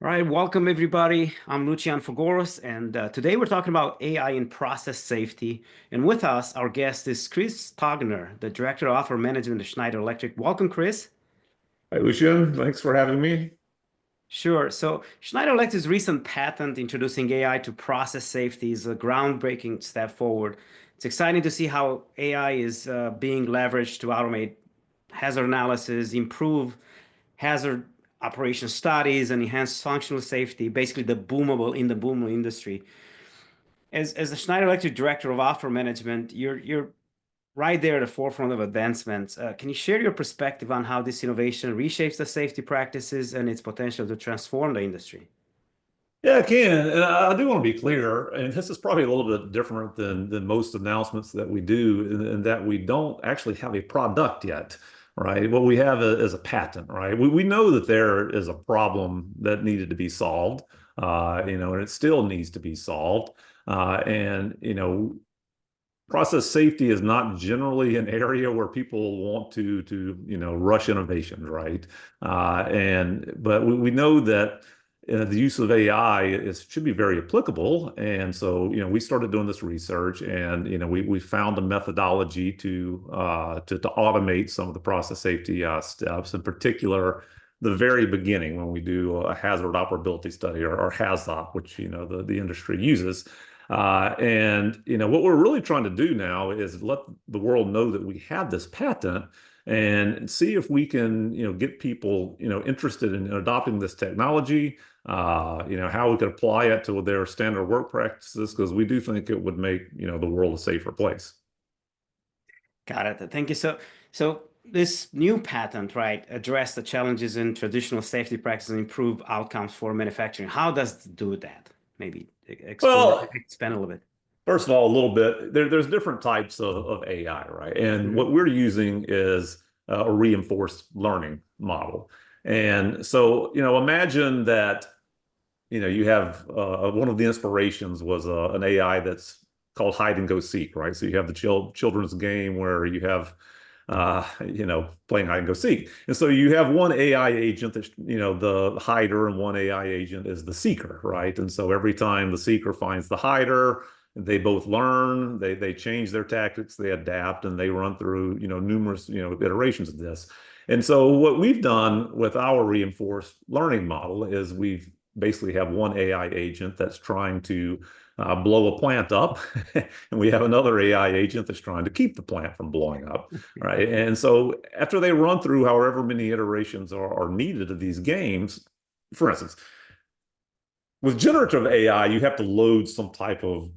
All right, welcome everybody. I'm Lucian Fogoros, and today we're talking about AI in process safety. And with us, our guest is Chris Stogner, the Director of Offer Management at Schneider Electric. Welcome, Chris. Hi, Lucian. Thanks for having me. Sure. So, Schneider Electric's recent patent introducing AI to process safety is a groundbreaking step forward. It's exciting to see how AI is being leveraged to automate hazard analysis, improve hazard operation studies, and enhance functional safety, basically the boomable industry. As the Schneider Electric Director of Offer Management, you're right there at the forefront of advancements. Can you share your perspective on how this innovation reshapes the safety practices and its potential to transform the industry? Yeah, I can. And I do want to be clear, and this is probably a little bit different than most announcements that we do, in that we don't actually have a product yet, right? What we have is a patent, right? We know that there is a problem that needed to be solved, and it still needs to be solved. And process safety is not generally an area where people want to rush innovations, right? But we know that the use of AI should be very applicable. And so, we started doing this research, and we found a methodology to automate some of the process safety steps, in particular the very beginning when we do a hazard operability study, or HAZOP, which the industry uses. And what we're really trying to do now is let the world know that we have this patent, and see if we can get people interested in adopting this technology, how we could apply it to their standard work practices, because we do think it would make the world a safer place. Got it. Thank you. So this new patent, right, address the challenges in traditional safety practices and improve outcomes for manufacturing. How does it do that? Maybe explore, Well, expand a little bit. first of all, a little bit, there's different types of AI, right? And Mhm. what we're using is a reinforced learning model. And so, imagine that, you have one of the inspirations was an AI that's called hide and go seek, right? So you have the children's game where you have, playing hide and go seek. And so you have one AI agent that's, the hider, and one AI agent is the seeker, right? And so every time the seeker finds the hider, they both learn, they change their tactics, they adapt, and they run through, numerous, iterations of this. And so what we've done with our reinforced learning model is we've basically have one AI agent that's trying to blow a plant up, and we have another AI agent that's trying to keep the plant from blowing up, right? And so after they run through however many iterations are needed of these games, for instance, with generative AI, you have to load some type of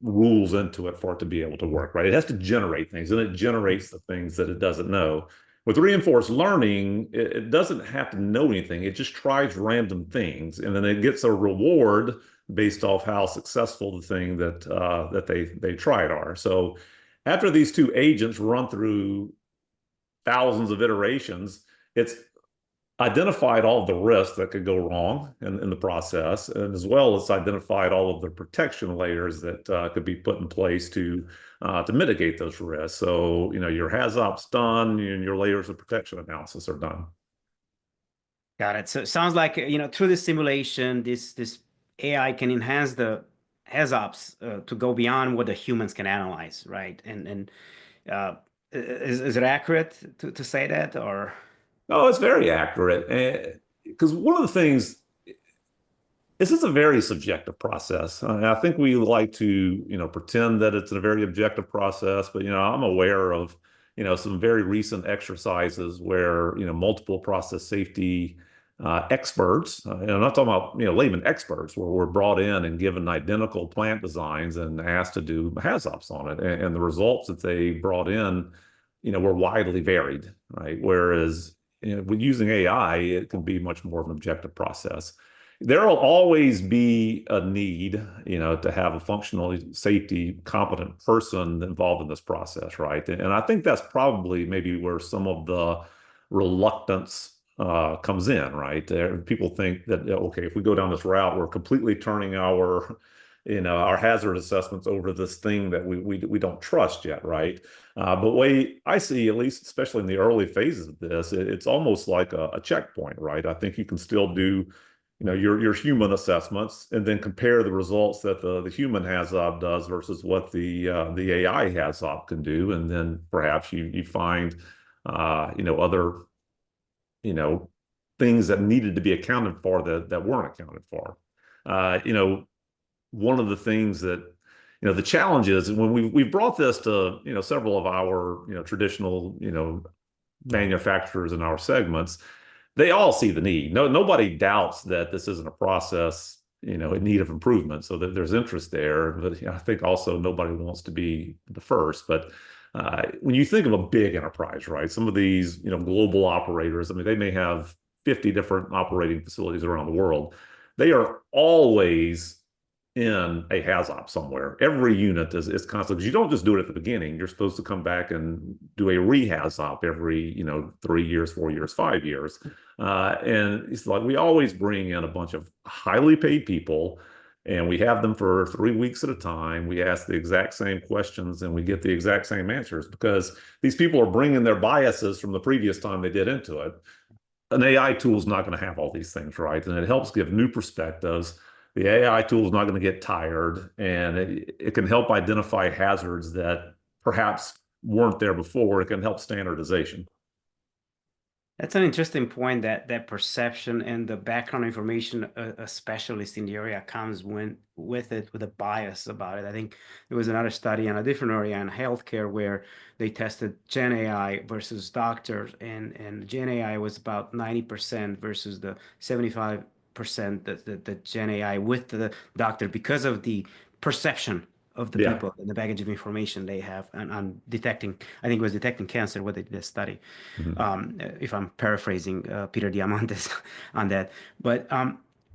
rules into it for it to be able to work, right? It has to generate things, and it generates the things that it doesn't know. With reinforced learning, it doesn't have to know anything. It just tries random things, and then it gets a reward based off how successful the thing that they tried are. So after these two agents run through thousands of iterations, it's identified all of the risks that could go wrong in the process, and as well as identified all of the protection layers that could be put in place to mitigate those risks. So, your HAZOP's done, and your layers of protection analysis are done. Got it. So it sounds like, through this simulation, this AI can enhance the HAZOPs to go beyond what the humans can analyze, right? And uh, is it accurate to say that, or? Oh, it's very accurate. Because one of the things, this is a very subjective process. I think we like to, pretend that it's a very objective process, but, I'm aware of, some very recent exercises where, multiple process safety experts, and I'm not talking about, layman experts, where we're brought in and given identical plant designs and asked to do HAZOPs on it. And the results that they brought in, were widely varied, right? Whereas, with using AI, it can be much more of an objective process. There will always be a need, to have a functionally safety competent person involved in this process, right? And I think that's probably maybe where some of the reluctance comes in, right? People think that, okay, if we go down this route, we're completely turning our hazard assessments over to this thing that we don't trust yet, right? But way I see, at least especially in the early phases of this, it's almost like a checkpoint, right? I think you can still do your human assessments, and then compare the results that the human HAZOP does versus what the AI HAZOP can do, and then perhaps you find other things that needed to be accounted for that weren't accounted for. One of the things that the challenge is when we've brought this to several of our traditional manufacturers in our segments, they all see the need. Nobody doubts that this isn't a process in need of improvement. So that there's interest there, but I think also nobody wants to be the first. But when you think of a big enterprise, right? Some of these global operators, I mean, they may have 50 different operating facilities around the world. They are always in a HAZOP somewhere. Every unit is constant because you don't just do it at the beginning. You're supposed to come back and do a re-HAZOP every 3 years, 4 years, 5 years. And it's like we always bring in a bunch of highly paid people, and we have them for 3 weeks at a time. We ask the exact same questions and we get the exact same answers because these people are bringing their biases from the previous time they did into it. An AI tool is not going to have all these things, right? And it helps give new perspectives. The AI tool is not going to get tired, and it can help identify hazards that perhaps weren't there before. It can help standardization. That's an interesting point, that perception and the background information a specialist in the area comes with it, with a bias about it. I think there was another study on a different area in healthcare where they tested Gen AI versus doctors, and Gen AI was about 90% versus the 75% that Gen AI with the doctor because of the perception of the Yeah. people and the baggage of information they have on detecting, I think it was detecting cancer, what they did a study, Mhm. if I'm paraphrasing Peter Diamandis on that. But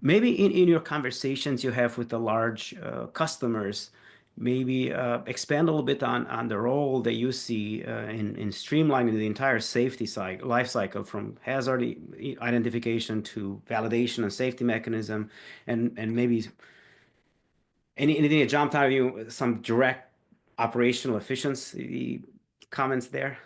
maybe in your conversations you have with the large customers, maybe expand a little bit on the role that you see in streamlining the entire safety cycle, life cycle from hazard identification to validation and safety mechanism, and maybe anything that jumped out of you, some direct operational efficiency comments there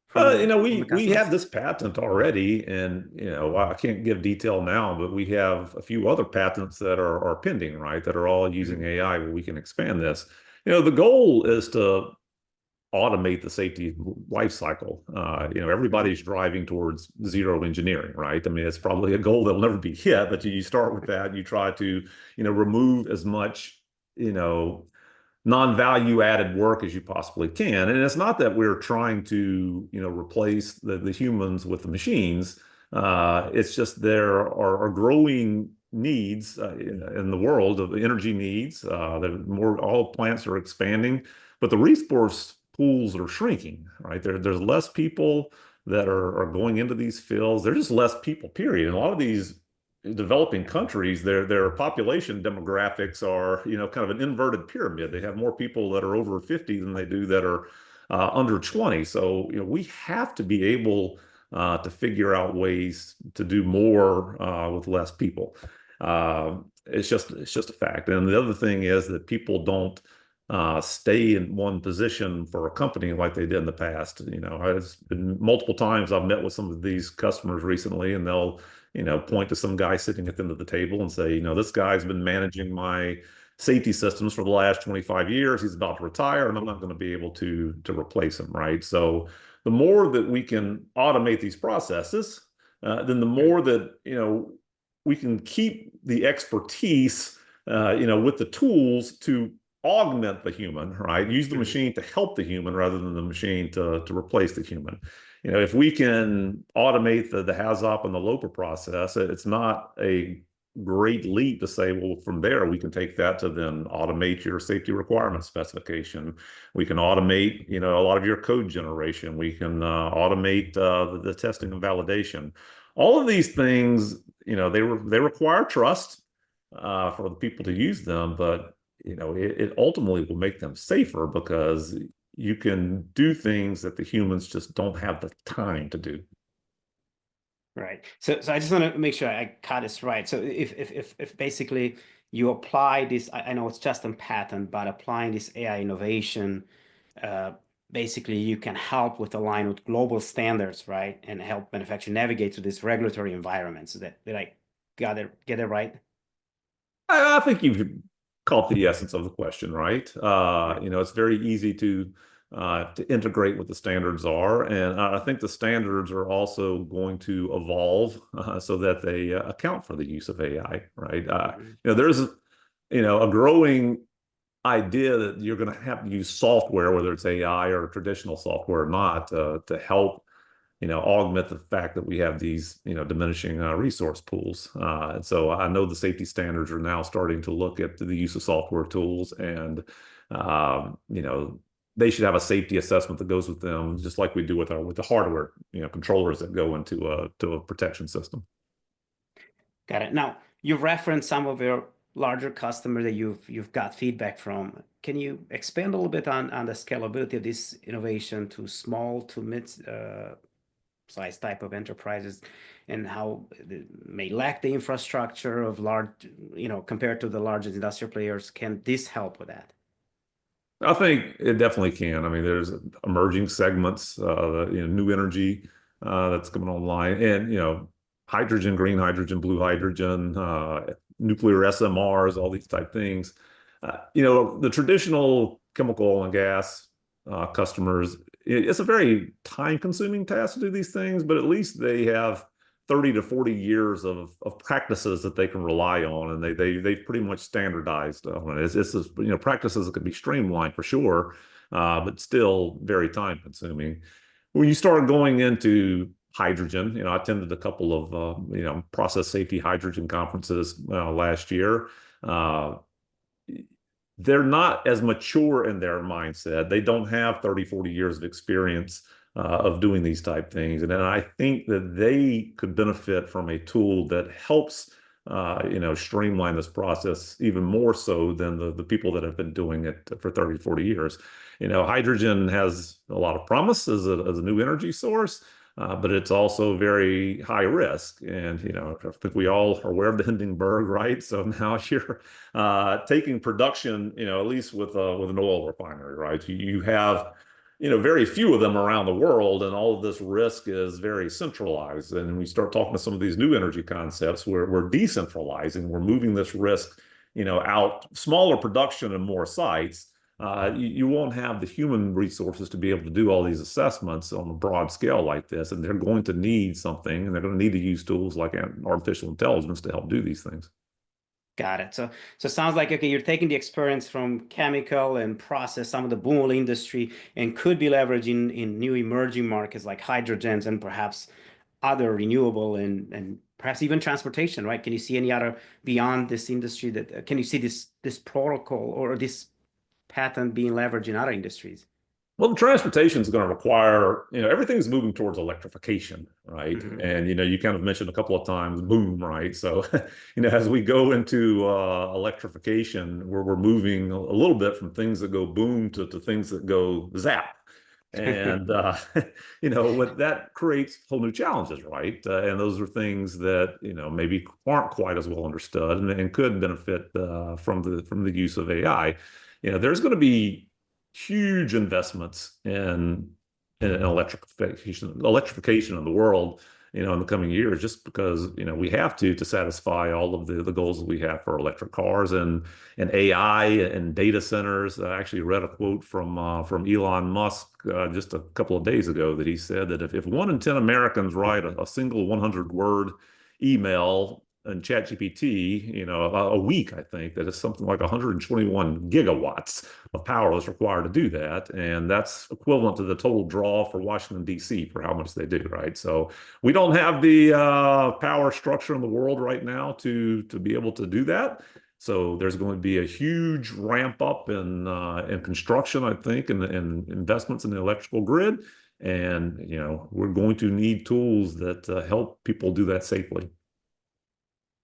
from the We have customers. this patent already, and I can't give detail now, but we have a few other patents that are pending, right? That are all using Mhm. AI where we can expand this. The goal is to automate the safety life cycle. Everybody's driving towards zero engineering, right? I mean, it's probably a goal that'll never be hit, but you start with that and you try to, remove as much, you know, non-value added work as you possibly can. And it's not that we're trying to, replace the humans with the machines. It's just there are growing needs in the world of energy needs. All plants are expanding, but the resource pools are shrinking, right? There's less people that are going into these fields. There's just less people, period. And a lot of these developing countries, their population demographics are, kind of an inverted pyramid. They have more people that are over 50 than they do that are under 20. So, we have to be able to figure out ways to do more with less people. It's just a fact. And the other thing is that people don't stay in one position for a company like they did in the past. It's been multiple times I've met with some of these customers recently, and they'll point to some guy sitting at the end of the table and say, this guy's been managing my safety systems for the last 25 years. He's about to retire, and I'm not going to be able to replace him, right? So the more that we can automate these processes, then the more that we can keep the expertise, with the tools to augment the human, right? Use the Mhm. machine to help the human rather than the machine to replace the human. If we can automate the HAZOP and the LOPA process, it's not a great leap to say, well, from there, we can take that to then automate your safety requirement specification. We can automate, a lot of your code generation. We can automate the testing and validation. All of these things, they require trust for the people to use them, but it ultimately will make them safer because you can do things that the humans just don't have the time to do. Right. So I just want to make sure I caught this right. So if basically you apply this, I know it's just a patent, but applying this AI innovation, uh, basically you can help with align with global standards, right? And help manufacturer navigate through this regulatory environment. So that like get it right? I think you've caught the essence of the question, right? It's very easy to integrate what the standards are, and I think the standards are also going to evolve so that they account for the use of AI, right? Mhm. There's a growing idea that you're going to have to use software, whether it's AI or traditional software or not, to help augment the fact that we have these, diminishing resource pools. And so I know the safety standards are now starting to look at the use of software tools, and um, you know, they should have a safety assessment that goes with them, just like we do with the hardware, controllers that go into a protection system. Got it. Now, you've referenced some of your larger customers that you've got feedback from. Can you expand a little bit on the scalability of this innovation to small to mid size type of enterprises and how they may lack the infrastructure of large, compared to the largest industrial players? Can this help with that? I think it definitely can. I mean, there's emerging segments, new energy that's coming online, and hydrogen, green hydrogen, blue hydrogen, nuclear SMRs, all these type things. The traditional chemical oil and gas customers, it's a very time-consuming task to do these things, but at least they have 30 to 40 years of practices that they can rely on, and they've pretty much standardized on it. It's just, practices that can be streamlined for sure, but still very time consuming. When you start going into hydrogen, I attended a couple of process safety hydrogen conferences last year. Uh, they're not as mature in their mindset. They don't have 30, 40 years of experience of doing these type things. And then I think that they could benefit from a tool that helps, streamline this process even more so than the people that have been doing it for 30, 40 years. Hydrogen has a lot of promise as a new energy source. But it's also very high risk. And, I think we all are aware of the Hindenburg, right? So now you're taking production, at least with an oil refinery, right? You have, very few of them around the world, and all of this risk is very centralized. And we start talking to some of these new energy concepts where we're decentralizing, we're moving this risk, out smaller production and more sites. You won't have the human resources to be able to do all these assessments on a broad scale like this, and they're going to need something, and they're going to need to use tools like artificial intelligence to help do these things. Got it. So it sounds like, okay, you're taking the experience from chemical and process, some of the boom industry, and could be leveraging in new emerging markets like hydrogens and perhaps other renewable and perhaps even transportation, right? Can you see any other beyond this industry that can you see this protocol or this patent being leveraged in other industries? Well, the transportation is going to require, everything's moving towards electrification, right? Hmm. And, you kind of mentioned a couple of times boom, right? So, as we go into electrification, we're moving a little bit from things that go boom to things that go zap. And, what that creates whole new challenges, right? And those are things that, maybe aren't quite as well understood and could benefit from the use of AI. There's going to be huge investments in electrification of the world, in the coming years, just because, we have to satisfy all of the goals that we have for electric cars and AI and data centers. I actually read a quote from Elon Musk just a couple of days ago that he said that if 1 in 10 Americans write a single 100-word email in ChatGPT, a week, I think that is something like 121 gigawatts of power that's required to do that. And that's equivalent to the total draw for Washington, D.C. for how much they do, right? So we don't have the power structure in the world right now to be able to do that. So there's going to be a huge ramp up in construction, I think, and investments in the electrical grid. And, we're going to need tools that help people do that safely.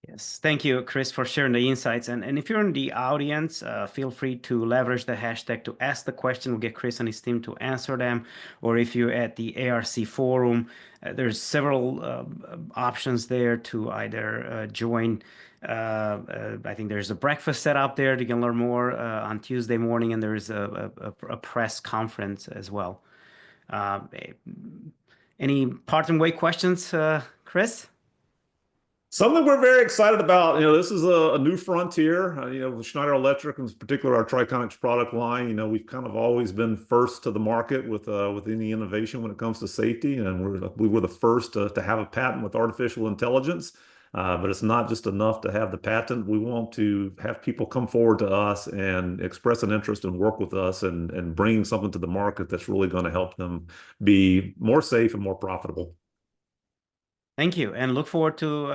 Yes, thank you, Chris, for sharing the insights. And if you're in the audience, feel free to leverage the hashtag to ask the question. We'll get Chris and his team to answer them. Or if you're at the ARC forum, there's several options there to either join. I think there's a breakfast set up there. You can learn more on Tuesday morning, and there's a press conference as well. Uh, any parting way questions, Chris? Something we're very excited about. This is a new frontier. With Schneider Electric, in particular, our Triconics product line. We've kind of always been first to the market with any innovation when it comes to safety, and we were the first to have a patent with artificial intelligence. But it's not just enough to have the patent. We want to have people come forward to us and express an interest and work with us and bring something to the market that's really going to help them be more safe and more profitable. Thank you, and look forward to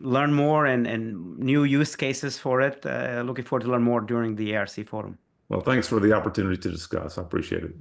learn more and new use cases for it. Looking forward to learn more during the ARC forum. Well, thanks for the opportunity to discuss. I appreciate it.